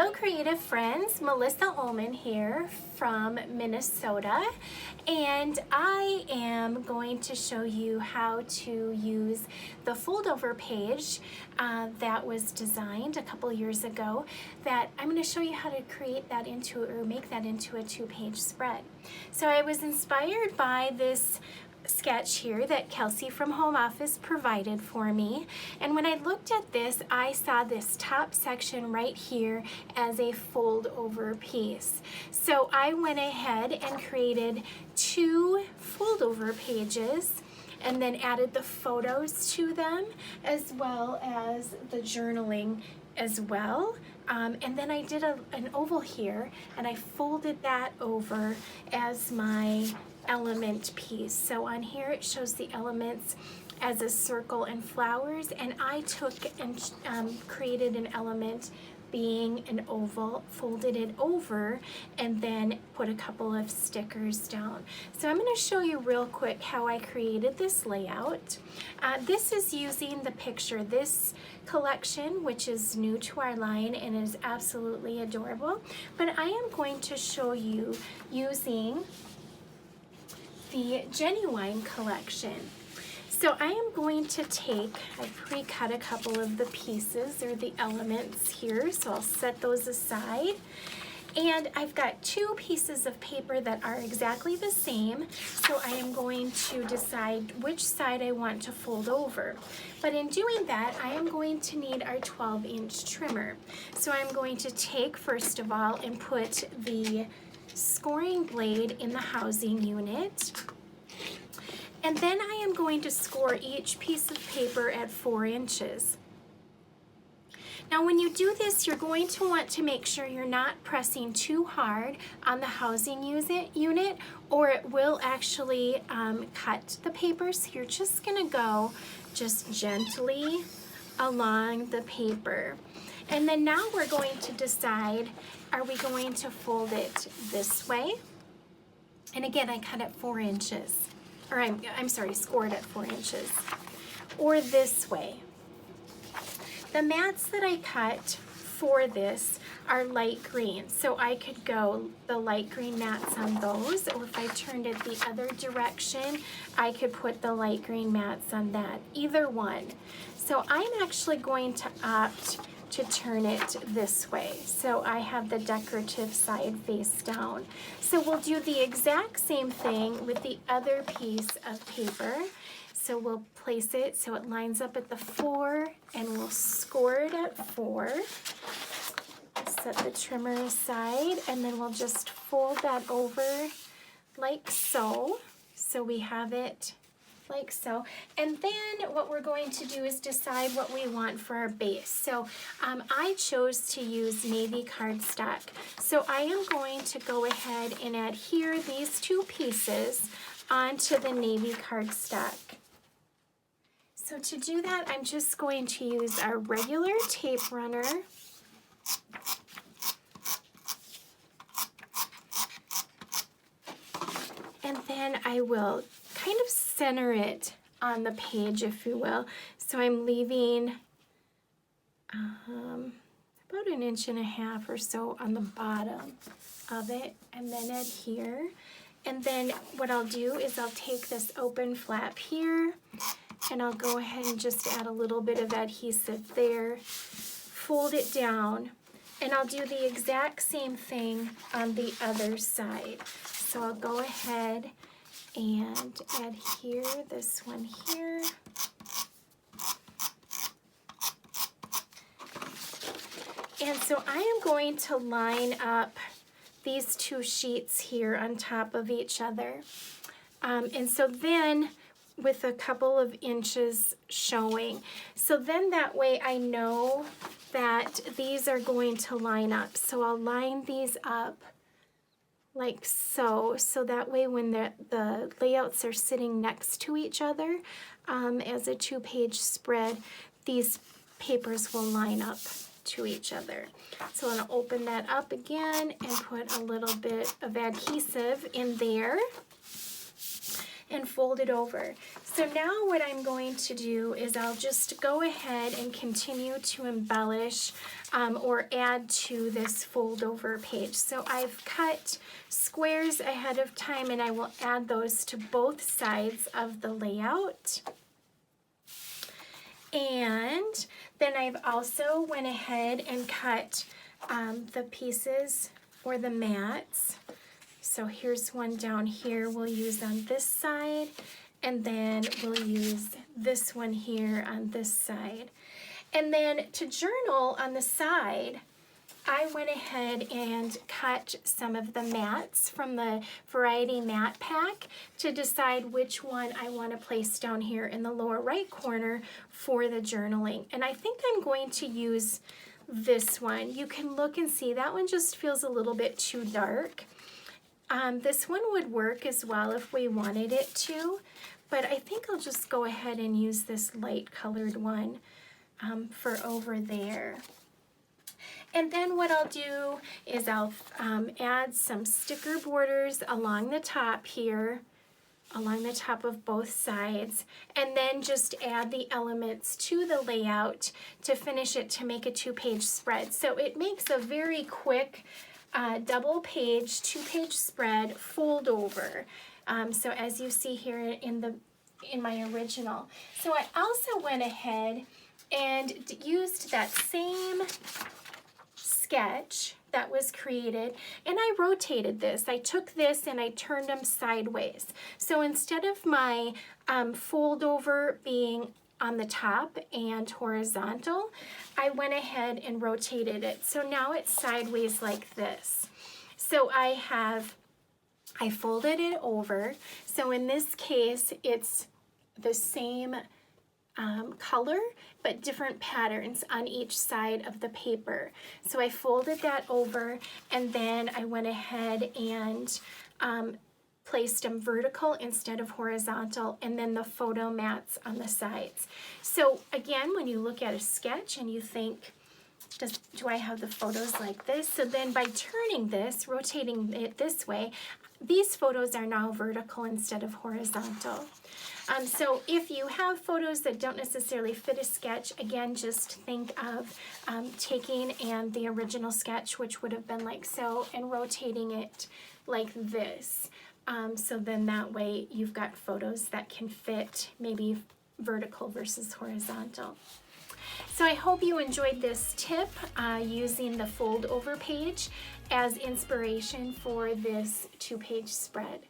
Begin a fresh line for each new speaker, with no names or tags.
Hello creative friends, Melissa Ullmann here from Minnesota, and I am going to show you how to use the fold over page that was designed a couple years ago. That I'm going to show you how to create that into or make that into a 2-page spread. So I was inspired by this sketch here that Kelsey from Home Office provided for me, and when I looked at this I saw this top section right here as a fold over piece. So I went ahead and created 2 fold over pages and then added the photos to them as well as the journaling as well. And then I did an oval here and I folded that over as my element piece. So on here it shows the elements as a circle and flowers, and I took and created an element being an oval, folded it over, and then put a couple of stickers down. So I'm going to show you real quick how I created this layout. This is using the picture. This collection, which is new to our line and is absolutely adorable, but I am going to show you using the Genuine collection. So I am going to take, I pre-cut a couple of the pieces or the elements here, so I'll set those aside. And I've got 2 pieces of paper that are exactly the same, so I am going to decide which side I want to fold over. But in doing that, I am going to need our 12-inch trimmer. So I'm going to take, first of all, and put the scoring blade in the housing unit. And then I am going to score each piece of paper at 4 inches. Now when you do this, you're going to want to make sure you're not pressing too hard on the housing unit, or it will actually cut the paper. So you're just going to go just gently along the paper. And then now we're going to decide, are we going to fold it this way? And again, I cut at 4 inches. Or I'm sorry, scored at 4 inches. Or this way. The mats that I cut for this are light green, so I could go the light green mats on those, or if I turned it the other direction, I could put the light green mats on that, either one. So I'm actually going to opt to turn it this way. So I have the decorative side face down. So we'll do the exact same thing with the other piece of paper. So we'll place it so it lines up at the 4, and we'll score it at 4. Set the trimmer aside, and then we'll just fold that over like so. So we have it like so. And then what we're going to do is decide what we want for our base. So I chose to use navy cardstock. So I am going to go ahead and adhere these 2 pieces onto the navy cardstock. So to do that, I'm just going to use our regular tape runner. And then I will kind of center it on the page, if you will. So I'm leaving about 1.5 inches or so on the bottom of it, and then adhere. And then what I'll do is I'll take this open flap here, and I'll go ahead and just add a little bit of adhesive there, fold it down, and I'll do the exact same thing on the other side. So I'll go ahead and adhere this one here. And so I am going to line up these 2 sheets here on top of each other. And so then with a couple of inches showing. So then that way I know that these are going to line up. So I'll line these up like so. So that way when the layouts are sitting next to each other as a 2-page spread, these papers will line up to each other. So I'm going to open that up again and put a little bit of adhesive in there. and fold it over. So now what I'm going to do is I'll just go ahead and continue to embellish or add to this fold over page. So I've cut squares ahead of time, and I will add those to both sides of the layout. And then I've also went ahead and cut the pieces or the mats. So here's one down here we'll use on this side, and then we'll use this one here on this side. And then to journal on the side, I went ahead and cut some of the mats from the Variety Mat Pack to decide which one I want to place down here in the lower right corner for the journaling. And I think I'm going to use this one. You can look and see that one just feels a little bit too dark. This one would work as well if we wanted it to, but I think I'll just go ahead and use this light colored one for over there. And then what I'll do is I'll add some sticker borders along the top here, along the top of both sides, and then just add the elements to the layout to finish it to make a 2-page spread. So it makes a very quick double page, 2-page spread fold over. So as you see here in my original. So I also went ahead and used that same sketch that was created, and I rotated this. I took this and I turned them sideways. So instead of my fold over being on the top and horizontal, I went ahead and rotated it. So now it's sideways like this. So I folded it over. So in this case, it's the same color, but different patterns on each side of the paper. So I folded that over, and then I went ahead and placed them vertical instead of horizontal, and then the photo mats on the sides. So again, when you look at a sketch and you think, do I have the photos like this? So then by turning this, rotating it this way, these photos are now vertical instead of horizontal. So if you have photos that don't necessarily fit a sketch, again, just think of taking the original sketch, which would have been like so, and rotating it like this. So then that way you've got photos that can fit maybe vertical versus horizontal. So I hope you enjoyed this tip using the fold over page as inspiration for this 2-page spread.